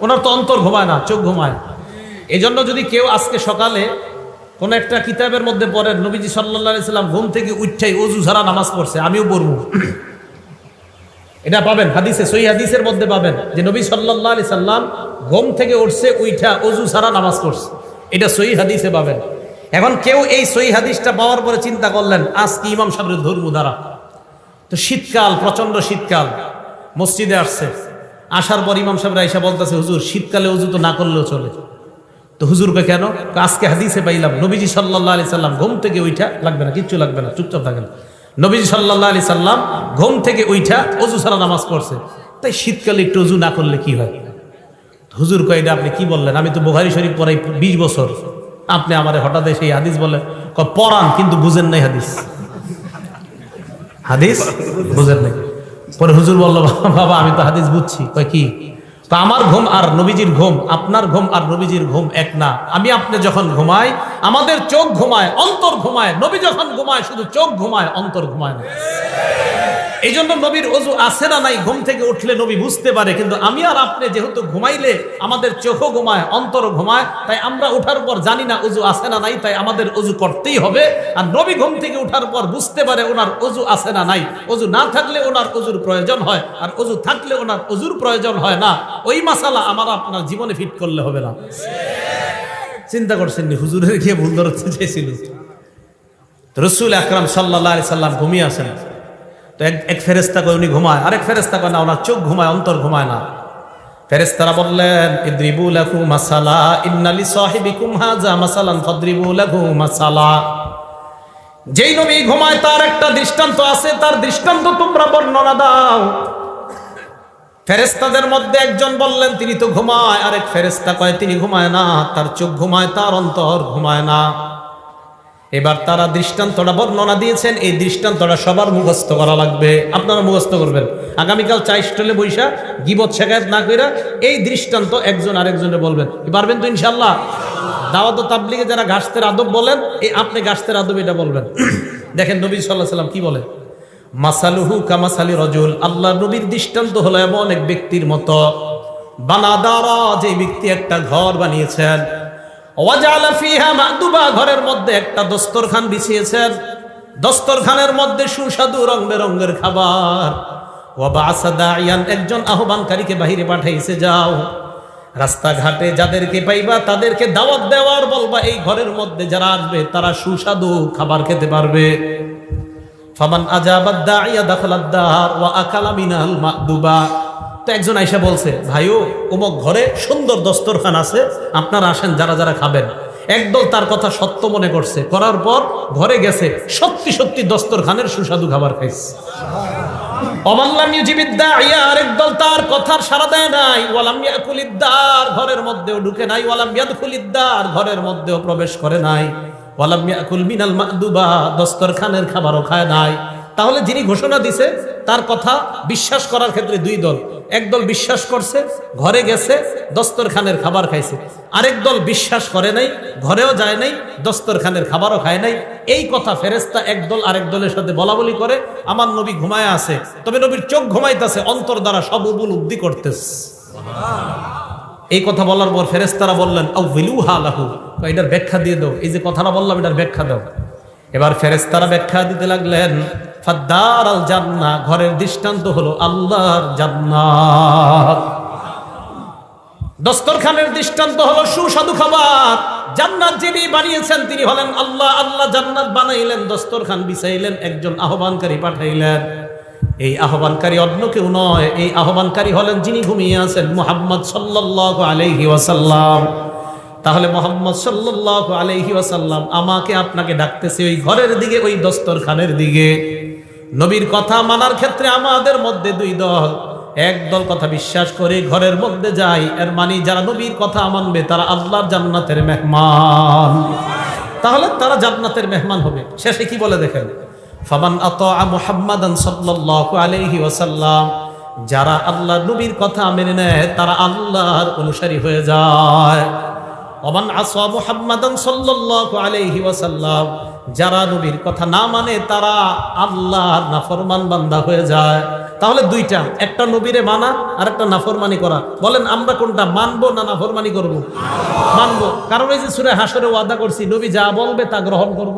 ওনার তো অন্তর ঘুমায় না, চোখ ঘুমায়। এই জন্য যদি কেউ আজকে সকালে কোন একটা কিতাবের মধ্যে পড়েন নবীজি সাল্লাল্লাহু আলাইহি সাল্লাম ঘুম থেকে উঠেই ওযু ছাড়া নামাজ পড়ছে, আমিও পড়বো, এটা পাবেন হাদিসে, সহিহ হাদিসের মধ্যে পাবেন যে নবী সাল্লাল্লাহু আলাইহি সাল্লাম ঘুম থেকে উঠছে উইঠা ওযু ছাড়া নামাজ পড়ছে, এটা সহিহ হাদিসে পাবেন। এখন কেউ এই সহিহ হাদিসটা পাওয়ার পরে চিন্তা করলেন আজকে ইমাম সাহেবের ধর্ম দ্বারা, তো শীতকাল, প্রচন্ড শীতকাল, মসজিদে আসছে, আসার পর ইমাম সাহেবরা এসে বলতেছে হুজুর শীতকালে ওযু তো না করলেও চলে। তো হুজুরকে কেন? আজকে হাদিসে পাইলাম নবীজি সাল্লাল্লাহু আলাইহি সাল্লাম ঘুম থেকে উঠা, লাগবে না কিচ্ছু লাগবে না, চুপচাপ থাকেন, নবীজি সাল্লাল্লাহু আলাইহি সাল্লাম ঘুম থেকে উঠা ওযু ছাড়া নামাজ পড়ছে, তাই শীতকালে একটু ওযু না করলে কি হয়? হুজুর কয় এটা আপনি কি বললেন? আমি তো বুখারী শরীফ পড়াই 20 বছর, আপনি আমারে হঠাৎ সেই হাদিস বলে পড়ান, কিন্তু বুঝেন নাই হাদিস, হাদিস বুঝেন নাই। পরে হুজুর বলল বাবা আমি তো হাদিস বুঝছি। কয় কি? তো আমার ঘুম আর নবীজির ঘুম, আপনার ঘুম আর নবীজির ঘুম এক না। আমি আপনি যখন ঘুমাই আমাদের চোখ ঘুমায়, অন্তর ঘুমায়, নবী যখন ঘুমায় শুধু চোখ ঘুমায়, অন্তর ঘুমায় না। এই জন্য নবীর ওযু আছে না নাই ঘুম থেকে উঠলে নবী বুঝতে পারে, কিন্তু আমি আর আপনি যেহেতু ঘুমাইলে আমাদের চোখও ঘুমায়, অন্তরও ঘুমায়, তাই আমরা উঠার পর জানি না ওযু আছে না নাই, তাই আমাদের ওযু করতেই হবে। আর নবী ঘুম থেকে উঠার পর বুঝতে পারে ওনার ওযু আছে না নাই, ওযু না থাকলে ওনার ওযুর প্রয়োজন হয়, আর ওযু থাকলে ওনার ওযুর প্রয়োজন হয় না। ওই মাসালা আমার আপনার জীবনে ফিট করলে হবে না। চিন্তা করছেন নি হুজুরের গিয়ে ভুল ধরতে চেয়েছিল? রাসূল আকরাম সাল্লাল্লাহু আলাইহি সাল্লাম ঘুমিয়ে আছেন, তো এক ফেরেশতা কয় উনি ঘুমায়, আরেক ফেরেশতা কয় না ওনার চোখ ঘুমায়, অন্তর ঘুমায় না। ফেরেশতারা বললেন ইদরিবু লাহু মাসালা ইন্না লিসাহিবিকুম হাযা মাসালান ফাদরিবু লাহু মাসালা। যেই নবী ঘুমায় তার একটা দৃষ্টান্ত আছে, তার দৃষ্টান্ত তোমরা বর্ণনা দাও। ফেরেশতাদের মধ্যে একজন বললেন তিনি তো ঘুমায়, আরেক ফেরেশতা কয় তিনি ঘুমায় না, তার চোখ ঘুমায়, তার অন্তর ঘুমায় না। এবার তারা দৃষ্টান্তটা বর্ণনা দিয়েছেন, এই দৃষ্টান্তটা সবার মুখস্থ করা লাগবে, আপনারা মুখস্থ করবেন। আগামীকাল চা স্টলে বৈশা গীবত শেখায়ত না কইরা এই দৃষ্টান্ত একজন আরেকজনে বলবেন, পারবেন তো ইনশাআল্লাহ? দাওয়াত ও তাবলীগে যারা গাছতের আদব বলেন, এই আপনি গাছতের আদব এটা বলবেন। দেখেন নবী সাল্লাল্লাহু আলাইহি সাল্লাম কি বলে, মাসালুহু কামাসালি রাজুল, আল্লাহ নবীর দৃষ্টান্ত হলো এমন এক ব্যক্তির মতো, বানাদারা, যে ব্যক্তি একটা ঘর বানিয়েছেন, ওয়াজালা ফিহা মাদুবা, ঘরের মধ্যে একটা দস্তরখান বিছিয়েছেন, দস্তরখানের মধ্যে সুস্বাদু রং বেরঙের খাবার, ওয়া বা'সা দাইয়ান, একজন আহ্বানকারীকে বাহিরে পাঠাইছে, যাও রাস্তাঘাটে যাদেরকে পাইবা তাদেরকে দাওয়াত দেওয়ার বলবা এই ঘরের মধ্যে যারা আসবে তারা সুস্বাদু খাবার খেতে পারবে। ফামান আজাবাদ দাইয়া দাখালাদ দার ওয়া আকালা মিনাল মাদুবা। তো একজন আইসা বলছে ভাইও অমুক ঘরে সুন্দর দস্তরখান আছে, আপনারা আসেন যারা যারা খাবেন। একদল তার কথা সত্য মনে করছে, করার পর ঘরে গেছে, সত্যি সত্যি দস্তরখানের সুস্বাদু খাবার খাইছে। অমাল্লাম ইউজিবিদ দাইয়া, আরেক দল তার কথার সাড়া দেয় নাই, ওয়ালাম ইয়াকুলিদ দার, ঘরের মধ্যেও ঢুকে নাই, ওয়ালাম ইয়াদখুলিদ দার, ঘরের মধ্যেও প্রবেশ করে নাই, ওয়ালাম ইয়াকুল মিনাল মাদুবা, দস্তরখানের খাবারও খায় নাই। তাহলে যিনি ঘোষণা দিছে তার কথা বিশ্বাস করার ক্ষেত্রে দুই দল, একদল বিশ্বাস করছে, ঘরে গেছে, দস্তরখানের খাবার খাইছে, আরেক দল বিশ্বাস করে নাই, ঘরেও যায় নাই, দস্তরখানের খাবারও খায় নাই। এই কথা ফেরেশতা একদল আরেক দলের সাথে বলা বলি করে, আমার নবী ঘুমায় আছে, তবে নবীর চোখ ঘুমাইতেছে, অন্তর দ্বারা সব উপলব্ধি করতেছে। এই কথা বলার পর ফেরেশতারা বললেন আউযিলুহা লাহু, এটার ব্যাখ্যা দিয়ে দাও, এই যে কথাটা বললাম এটার ব্যাখ্যা দাও। এবার ফেরেশতারা ব্যাখ্যা দিতে লাগলেন, ফাদ্দারাল জান্নাহ, ঘরের দৃষ্টান্ত হলো আল্লাহর জান্নাত, দস্তরখানের দৃষ্টান্ত হলো সুস্বাদু খাবার। জান্নাত যিনি বানিয়েছেন তিনি হলেন আল্লাহ, আল্লাহ জান্নাত বানাইলেন, দস্তরখান বিছাইলেন, একজন আহ্বানকারী পাঠাইলেন। এই আহ্বানকারী অন্য কেউ নয়, এই আহ্বানকারী হলেন যিনি ঘুমিয়ে আছেন, মুহাম্মদ সাল্লাল্লাহু আলাইহি ওয়াসাল্লাম। তাহলে মুহাম্মদ সাল্লাল্লাহু আলাইহি ওয়াসাল্লাম আমাকে আপনাকে ডাকতেছে ওই ঘরের দিকে, ওই দস্তরখানের দিকে। নবীর কথা মানার ক্ষেত্রে আমাদের মধ্যে দুই দল, এক দল কথা বিশ্বাস করে ঘরের মধ্যে যায়, এর মানে যারা নবীর কথা মানবে তারা আল্লাহর জান্নাতের মেহমান, তাহলে তারা জান্নাতের মেহমান হবে। শেষে কি বলে দেখেন, ফামান আতাআ মুহাম্মাদান সাল্লাল্লাহু আলাইহি ওয়াসাল্লাম, যারা আল্লাহর নবীর কথা মেনে নেয় তারা আল্লাহর অনুসারী হয়ে যায়। ওমান আসা মুহাম্মাদান সাল্লাল্লাহু আলাইহি ওয়াসাল্লাম, যারা নবীর কথা না মানে তারা আল্লাহর নাফরমান বান্দা হয়ে যায়। তাহলে দুইটা, একটা নবীরে মানা আর একটা নাফরমানি করা। বলেন আমরা কোনটা মানবো না নাফরমানি করব? মানবো, কারণ এই যে সূরা হাসরে ওয়াদা করছি নবী যা বলবে তা গ্রহণ করব।